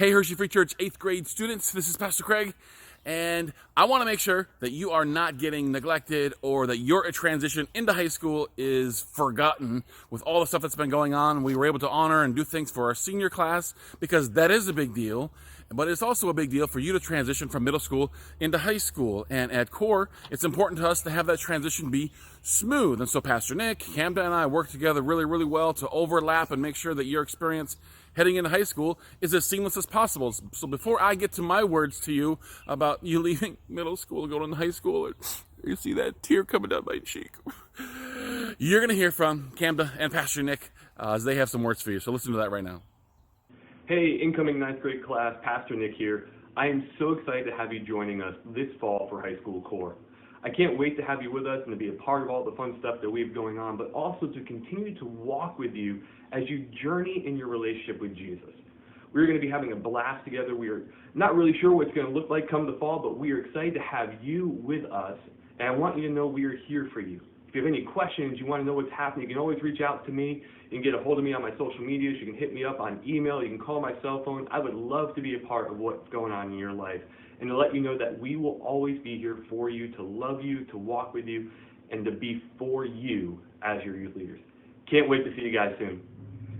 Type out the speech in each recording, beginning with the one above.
Hey, Hershey Free Church 8th grade students, this is Pastor Craig, and I want to make sure that you are not getting neglected or that your transition into high school is forgotten with all the stuff that's been going on. We were able to honor and do things for our senior class because that is a big deal, but it's also a big deal for you to transition from middle school into high school. And at Core, it's important to us to have that transition be smooth. And so Pastor Nick, Camden, and I work together really, really well to overlap and make sure that your experience heading into high school is as seamless as possible. So before I get to my words to you about you leaving middle school and going into high school, or you see that tear coming down my cheek, you're going to hear from Camden and Pastor Nick as they have some words for you. So listen to that right now. Hey, incoming 9th grade class, Pastor Nick here. I am so excited to have you joining us this fall for High School Core. I can't wait to have you with us and to be a part of all the fun stuff that we have going on, but also to continue to walk with you as you journey in your relationship with Jesus. We're going to be having a blast together. We are not really sure what it's going to look like come the fall, but we are excited to have you with us, and I want you to know we are here for you. If you have any questions, you want to know what's happening, you can always reach out to me. You can get a hold of me on my social medias. You can hit me up on email. You can call my cell phone. I would love to be a part of what's going on in your life and to let you know that we will always be here for you, to love you, to walk with you, and to be for you as your youth leaders. Can't wait to see you guys soon.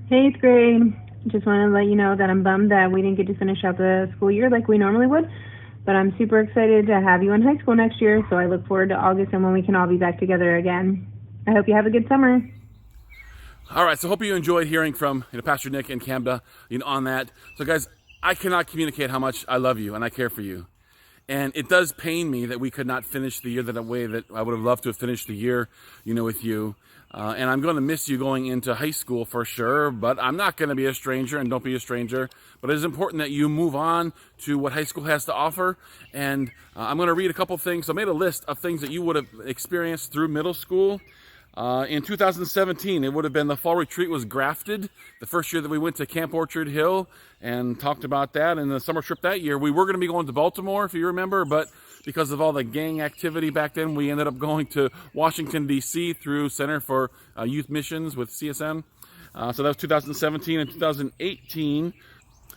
Hey, 8th grade. Just wanted to let you know that I'm bummed that we didn't get to finish out the school year like we normally would, but I'm super excited to have you in high school next year, so I look forward to August and when we can all be back together again. I hope you have a good summer. All right, so hope you enjoyed hearing from Pastor Nick and Camden on that. So guys, I cannot communicate how much I love you and I care for you. And it does pain me that we could not finish the year that way that I would have loved to have finished the year, with you. And I'm going to miss you going into high school for sure, but I'm not going to be a stranger, and don't be a stranger. But it is important that you move on to what high school has to offer. And I'm going to read a couple things. So I made a list of things that you would have experienced through middle school. In 2017, it would have been the fall retreat was Grafted, the first year that we went to Camp Orchard Hill and talked about that. And the summer trip that year, we were going to be going to Baltimore, if you remember, but because of all the gang activity back then, we ended up going to Washington, D.C. through Center for Youth Missions with CSM. So that was 2017. And 2018,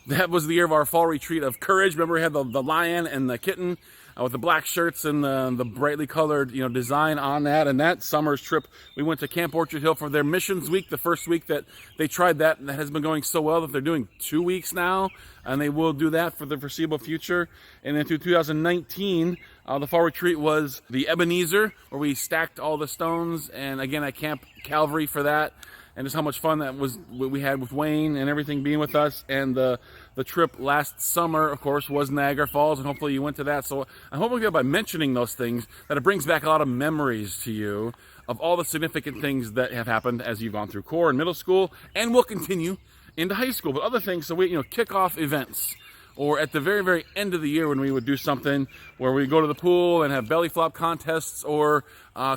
that was the year of our fall retreat of courage. Remember, we had the lion and the kitten with the black shirts and the brightly colored, design on that. And that summer's trip, we went to Camp Orchard Hill for their missions week, the first week that they tried that, and that has been going so well that they're doing 2 weeks now, and they will do that for the foreseeable future. And then through 2019, the fall retreat was the Ebenezer, where we stacked all the stones, and again at Camp Calvary for that. And just how much fun that was, what we had with Wayne and everything being with us. And the trip last summer, of course, was Niagara Falls, and hopefully you went to that. So I'm hoping that by mentioning those things, that it brings back a lot of memories to you of all the significant things that have happened as you've gone through core and middle school, and will continue into high school. But other things, so we, kickoff events, or at the very, very end of the year when we would do something where we go to the pool and have belly flop contests or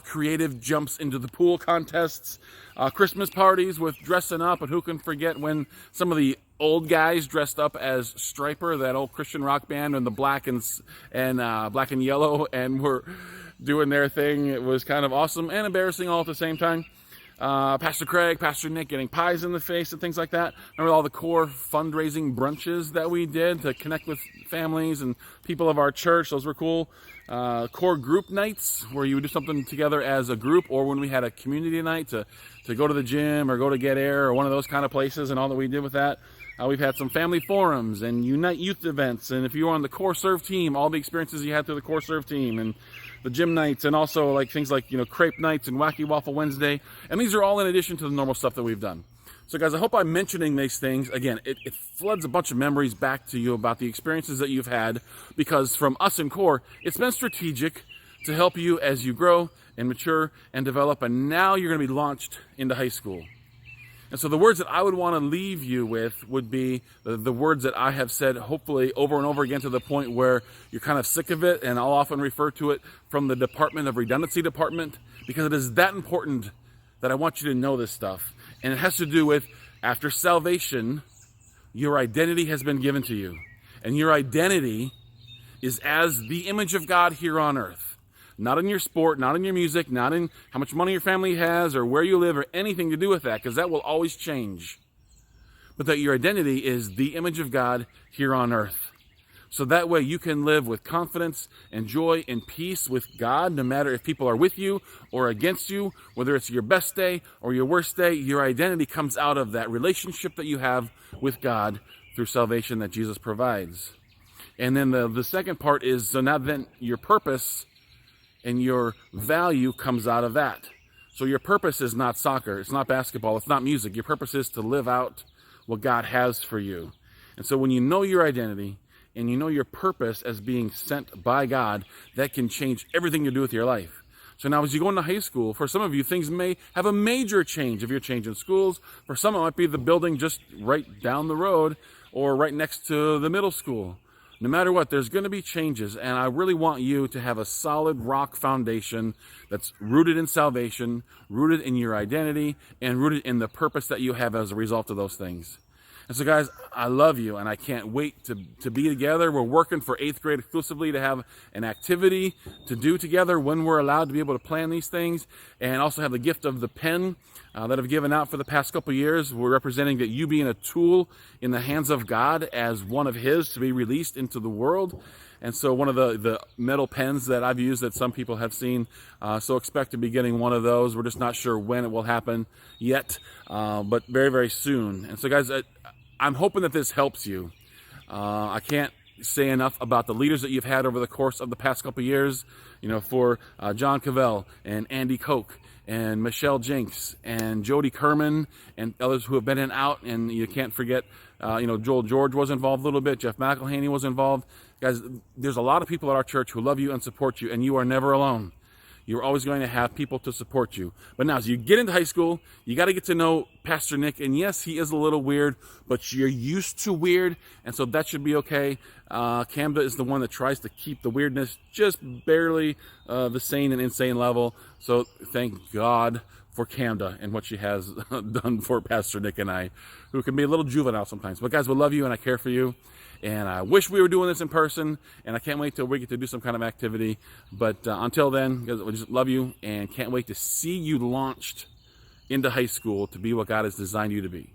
creative jumps into the pool contests, Christmas parties with dressing up, and who can forget when some of the old guys dressed up as Stryper, that old Christian rock band, in the black and black and yellow, and were doing their thing. It was kind of awesome and embarrassing all at the same time. Pastor Craig, Pastor Nick getting pies in the face and things like that. Remember all the core fundraising brunches that we did to connect with families and people of our church? Those were cool. Core group nights, where you would do something together as a group, or when we had a community night to go to the gym or go to Get Air or one of those kind of places, and all that we did with that. We've had some family forums and Unite Youth events, and if you were on the Core Serve team, all the experiences you had through the Core Serve team, and the gym nights, and also like things like crepe nights and Wacky Waffle Wednesday. And these are all in addition to the normal stuff that we've done. So guys, I hope I'm mentioning these things. Again, it floods a bunch of memories back to you about the experiences that you've had, because from us in Core, it's been strategic to help you as you grow and mature and develop, and now you're going to be launched into high school. And so the words that I would want to leave you with would be the words that I have said, hopefully over and over again, to the point where you're kind of sick of it, and I'll often refer to it from the Department of Redundancy Department, because it is that important that I want you to know this stuff. And it has to do with, after salvation, your identity has been given to you. And your identity is as the image of God here on earth. Not in your sport, not in your music, not in how much money your family has or where you live or anything to do with that, because that will always change. but that your identity is the image of God here on earth. So that way you can live with confidence and joy and peace with God, no matter if people are with you or against you, whether it's your best day or your worst day. Your identity comes out of that relationship that you have with God through salvation that Jesus provides. And then the second part is, so now then your purpose and your value comes out of that. So your purpose is not soccer, it's not basketball, it's not music. Your purpose is to live out what God has for you. And so when you know your identity and you know your purpose as being sent by God, that can change everything you do with your life. So now as you go into high school, for some of you, things may have a major change if you're changing schools. For some, it might be the building just right down the road or right next to the middle school. No matter what, there's going to be changes, and I really want you to have a solid rock foundation that's rooted in salvation, rooted in your identity, and rooted in the purpose that you have as a result of those things. And so, guys, I love you, and I can't wait to be together. We're working for 8th grade exclusively to have an activity to do together when we're allowed to be able to plan these things, and also have the gift of the pen that I've given out for the past couple of years. We're representing that you being a tool in the hands of God as one of His to be released into the world. And so one of the metal pens that I've used that some people have seen, so expect to be getting one of those. We're just not sure when it will happen yet, but very, very soon. And so, guys, I'm hoping that this helps you. I can't say enough about the leaders that you've had over the course of the past couple of years, for John Cavell and Andy Koch and Michelle Jenks and Jody Kerman and others who have been in and out. And you can't forget, Joel George was involved a little bit. Jeff McElhaney was involved. Guys, there's a lot of people at our church who love you and support you, and you are never alone. You're always going to have people to support you. But now, as you get into high school, you got to get to know Pastor Nick. And yes, he is a little weird, but you're used to weird, and so that should be okay. Camda is the one that tries to keep the weirdness just barely the sane and insane level. So thank God for Camda and what she has done for Pastor Nick and I, who can be a little juvenile sometimes. But guys, we love you and I care for you. And I wish we were doing this in person, and I can't wait till we get to do some kind of activity. But until then, guys, we just love you and can't wait to see you launched into high school to be what God has designed you to be.